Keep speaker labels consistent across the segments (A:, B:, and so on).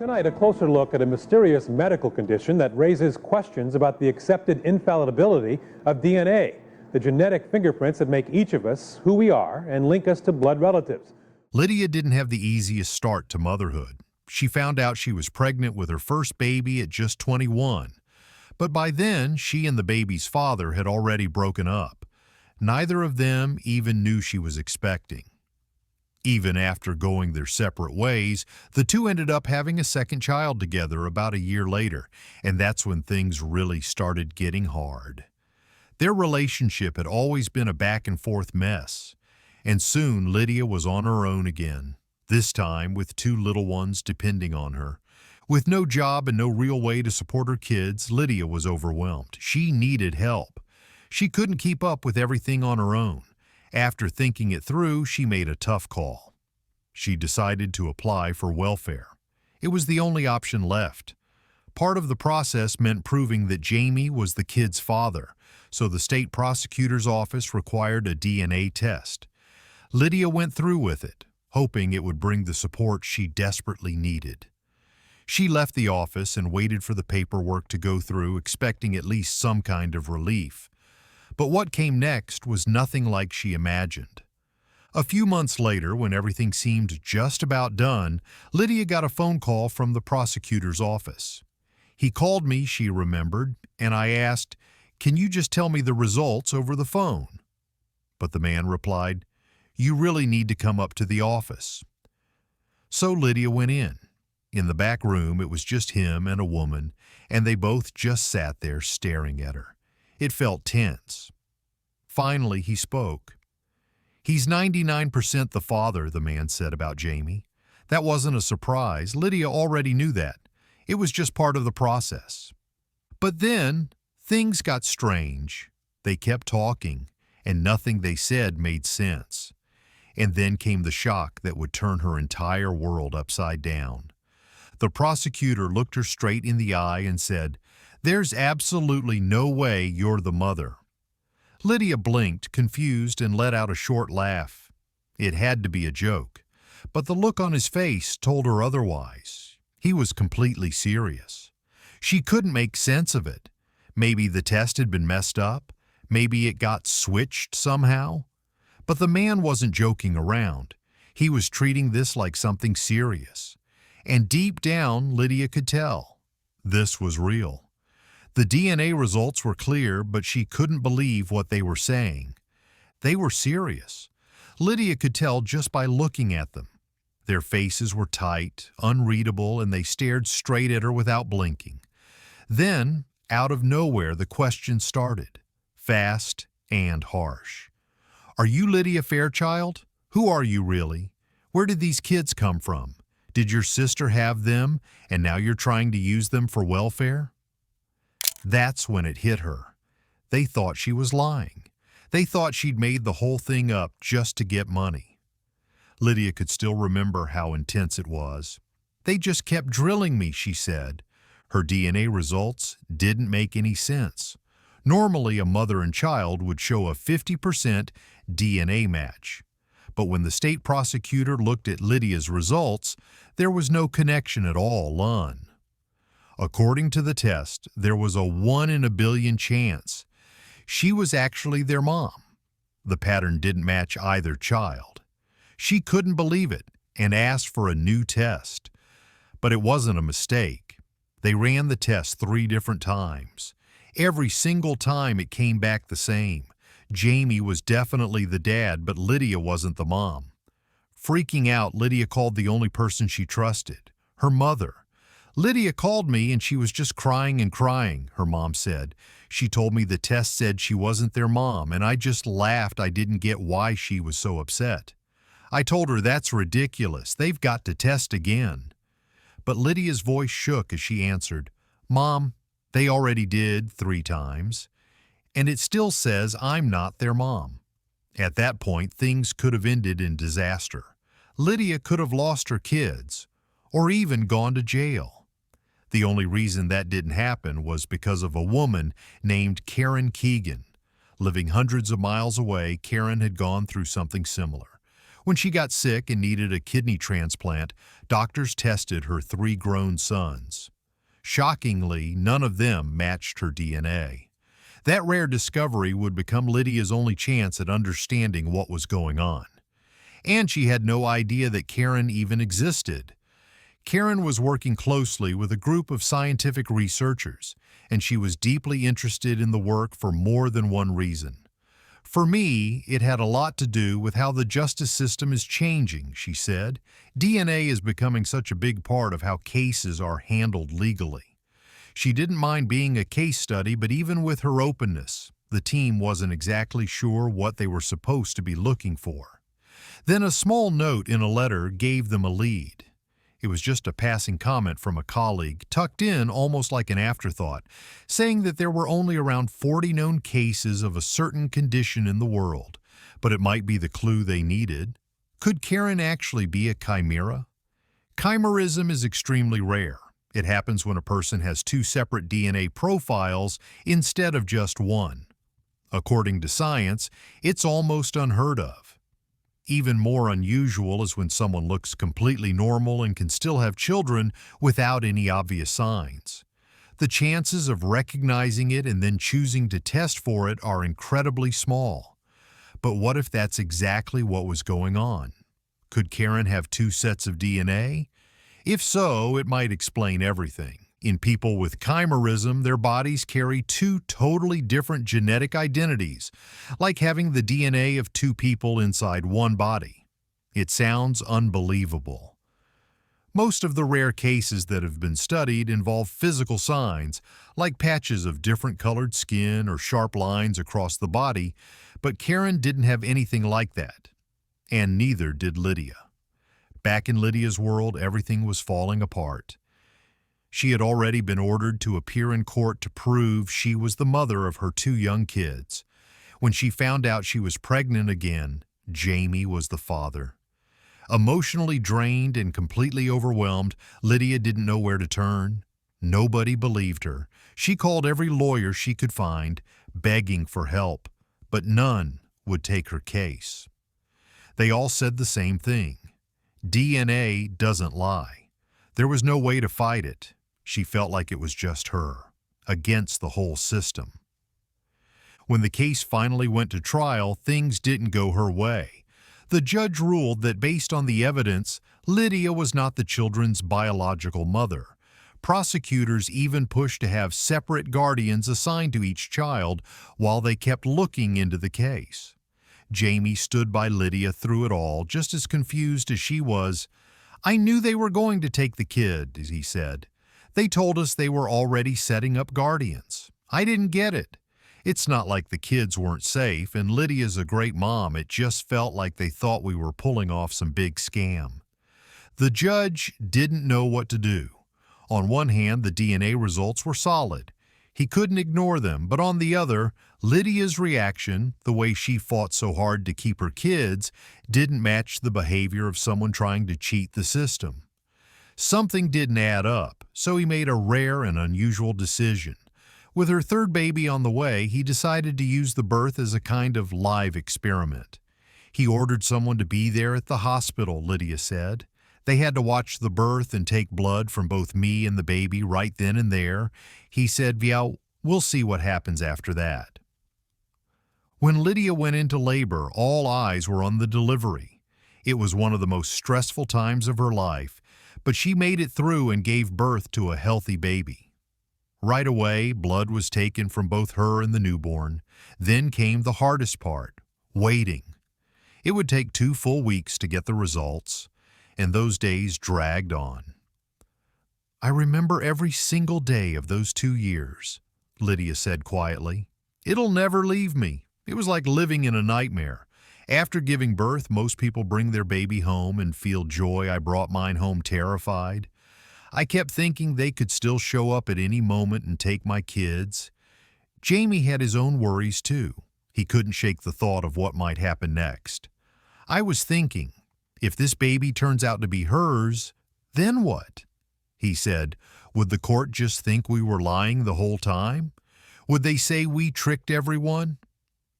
A: Tonight, a closer look at a mysterious medical condition that raises questions about the accepted infallibility of DNA, the genetic fingerprints that make each of us who we are and link us to blood relatives.
B: Lydia didn't have the easiest start to motherhood. She found out she was pregnant with her first baby at just 21. But by then, she and the baby's father had already broken up. Neither of them even knew she was expecting. Even after going their separate ways, the two ended up having a second child together about a year later, and that's when things really started getting hard. Their relationship had always been a back-and-forth mess, and soon Lydia was on her own again, this time with two little ones depending on her. With no job and no real way to support her kids, Lydia was overwhelmed. She needed help. She couldn't keep up with everything on her own. After thinking it through, she made a tough call. She decided to apply for welfare. It was the only option left. Part of the process meant proving that Jamie was the kid's father, so the state prosecutor's office required a DNA test. Lydia went through with it, hoping it would bring the support she desperately needed. She left the office and waited for the paperwork to go through, expecting at least some kind of relief. But what came next was nothing like she imagined. A few months later, when everything seemed just about done, Lydia got a phone call from the prosecutor's office. He called me, she remembered, and I asked, "Can you just tell me the results over the phone?" But the man replied, "You really need to come up to the office." So Lydia went in. In the back room, it was just him and a woman, and they both just sat there staring at her. It felt tense. Finally, he spoke. "He's 99% the father," the man said about Jamie. That wasn't a surprise. Lydia already knew that. It was just part of the process. But then, things got strange. They kept talking, and nothing they said made sense. And then came the shock that would turn her entire world upside down. The prosecutor looked her straight in the eye and said, "There's absolutely no way you're the mother." Lydia blinked, confused, and let out a short laugh. It had to be a joke, but the look on his face told her otherwise. He was completely serious. She couldn't make sense of it. Maybe the test had been messed up. Maybe it got switched somehow. But the man wasn't joking around. He was treating this like something serious. And deep down, Lydia could tell. This was real. The DNA results were clear, but she couldn't believe what they were saying. They were serious. Lydia could tell just by looking at them. Their faces were tight, unreadable, and they stared straight at her without blinking. Then, out of nowhere, the question started, fast and harsh. "Are you Lydia Fairchild? Who are you really? Where did these kids come from? Did your sister have them, and now you're trying to use them for welfare?" That's when it hit her. They thought she was lying. They thought she'd made the whole thing up just to get money. Lydia could still remember how intense it was. "They just kept drilling me," she said. Her DNA results didn't make any sense. Normally, a mother and child would show a 50% DNA match. But when the state prosecutor looked at Lydia's results, there was no connection at all, none. According to the test, there was a 1 in a billion chance. She was actually their mom. The pattern didn't match either child. She couldn't believe it and asked for a new test. But it wasn't a mistake. They ran the test 3 different times. Every single time it came back the same. Jamie was definitely the dad, but Lydia wasn't the mom. Freaking out, Lydia called the only person she trusted, her mother. "Lydia called me and she was just crying and crying," her mom said. "She told me the test said she wasn't their mom, and I just laughed. I didn't get why she was so upset. I told her that's ridiculous. They've got to test again." But Lydia's voice shook as she answered, "Mom, they already did 3 times. And it still says I'm not their mom." At that point, things could have ended in disaster. Lydia could have lost her kids, or even gone to jail. The only reason that didn't happen was because of a woman named Karen Keegan. Living hundreds of miles away, Karen had gone through something similar. When she got sick and needed a kidney transplant, doctors tested her 3 grown sons. Shockingly, none of them matched her DNA. That rare discovery would become Lydia's only chance at understanding what was going on. And she had no idea that Karen even existed. Karen was working closely with a group of scientific researchers, and she was deeply interested in the work for more than one reason. For me, it had a lot to do with how the justice system is changing, she said. DNA is becoming such a big part of how cases are handled legally. She didn't mind being a case study, but even with her openness, the team wasn't exactly sure what they were supposed to be looking for. Then a small note in a letter gave them a lead. It was just a passing comment from a colleague, tucked in almost like an afterthought, saying that there were only around 40 known cases of a certain condition in the world, but it might be the clue they needed. Could Karen actually be a chimera? Chimerism is extremely rare. It happens when a person has 2 separate DNA profiles instead of just one. According to science, it's almost unheard of. Even more unusual is when someone looks completely normal and can still have children without any obvious signs. The chances of recognizing it and then choosing to test for it are incredibly small. But what if that's exactly what was going on? Could Karen have 2 sets of DNA? If so, it might explain everything. In people with chimerism, their bodies carry 2 totally different genetic identities, like having the DNA of 2 people inside one body. It sounds unbelievable. Most of the rare cases that have been studied involve physical signs, like patches of different colored skin or sharp lines across the body, but Karen didn't have anything like that. And neither did Lydia. Back in Lydia's world, everything was falling apart. She had already been ordered to appear in court to prove she was the mother of her 2 young kids. When she found out she was pregnant again, Jamie was the father. Emotionally drained and completely overwhelmed, Lydia didn't know where to turn. Nobody believed her. She called every lawyer she could find, begging for help, but none would take her case. They all said the same thing. DNA doesn't lie. There was no way to fight it. She felt like it was just her, against the whole system. When the case finally went to trial, things didn't go her way. The judge ruled that based on the evidence, Lydia was not the children's biological mother. Prosecutors even pushed to have separate guardians assigned to each child while they kept looking into the case. Jamie stood by Lydia through it all, just as confused as she was. "I knew they were going to take the kid," he said. "They told us they were already setting up guardians. I didn't get it. It's not like the kids weren't safe, and Lydia's a great mom. It just felt like they thought we were pulling off some big scam." The judge didn't know what to do. On one hand, the DNA results were solid. He couldn't ignore them, but on the other, Lydia's reaction, the way she fought so hard to keep her kids, didn't match the behavior of someone trying to cheat the system. Something didn't add up, so he made a rare and unusual decision. With her 3rd baby on the way, he decided to use the birth as a kind of live experiment. He ordered someone to be there at the hospital, Lydia said. They had to watch the birth and take blood from both me and the baby right then and there. He said, "Yeah, we'll see what happens after that." When Lydia went into labor, all eyes were on the delivery. It was one of the most stressful times of her life, but she made it through and gave birth to a healthy baby. Right away, blood was taken from both her and the newborn. Then came the hardest part, waiting. It would take 2 full weeks to get the results, and those days dragged on. "I remember every single day of those 2 years," Lydia said quietly. "It'll never leave me. It was like living in a nightmare. After giving birth, most people bring their baby home and feel joy. I brought mine home terrified. I kept thinking they could still show up at any moment and take my kids. Jamie had his own worries too. He couldn't shake the thought of what might happen next. I was thinking, if this baby turns out to be hers, then what?" He said, "Would the court just think we were lying the whole time? Would they say we tricked everyone?"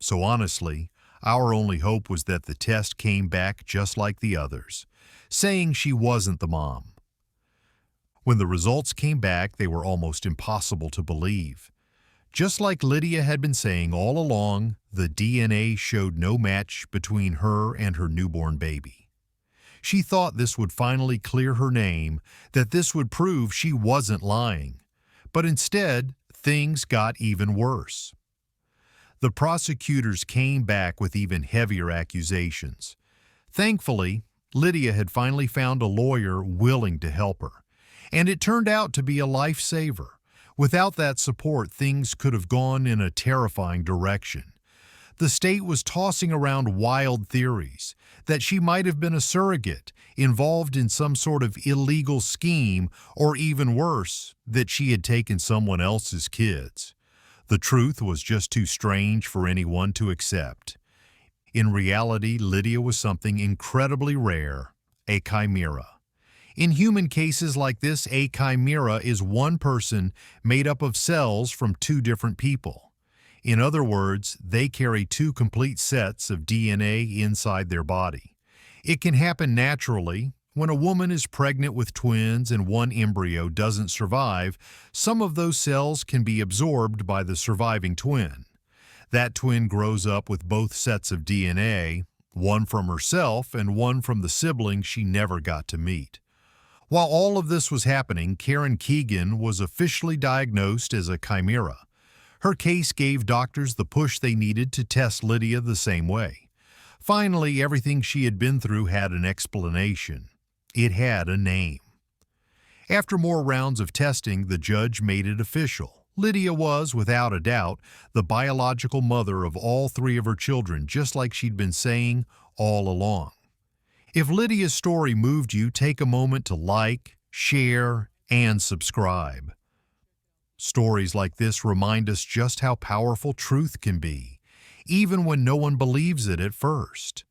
B: So honestly, Our only hope was that the test came back just like the others, saying she wasn't the mom. When the results came back, they were almost impossible to believe. Just like Lydia had been saying all along, the DNA showed no match between her and her newborn baby. She thought this would finally clear her name, that this would prove she wasn't lying. But instead, things got even worse. The prosecutors came back with even heavier accusations. Thankfully, Lydia had finally found a lawyer willing to help her, and it turned out to be a lifesaver. Without that support, things could have gone in a terrifying direction. The state was tossing around wild theories that she might have been a surrogate, involved in some sort of illegal scheme, or even worse, that she had taken someone else's kids. The truth was just too strange for anyone to accept. In reality, Lydia was something incredibly rare, a chimera. In human cases like this, a chimera is one person made up of cells from two different people. In other words, they carry two complete sets of DNA inside their body. It can happen naturally. When a woman is pregnant with twins and one embryo doesn't survive, some of those cells can be absorbed by the surviving twin. That twin grows up with both sets of DNA, one from herself and one from the sibling she never got to meet. While all of this was happening, Karen Keegan was officially diagnosed as a chimera. Her case gave doctors the push they needed to test Lydia the same way. Finally, everything she had been through had an explanation. It had a name. After more rounds of testing, the judge made it official. Lydia was, without a doubt, the biological mother of all three of her children, just like she'd been saying all along. If Lydia's story moved you, take a moment to like, share, and subscribe. Stories like this remind us just how powerful truth can be, even when no one believes it at first.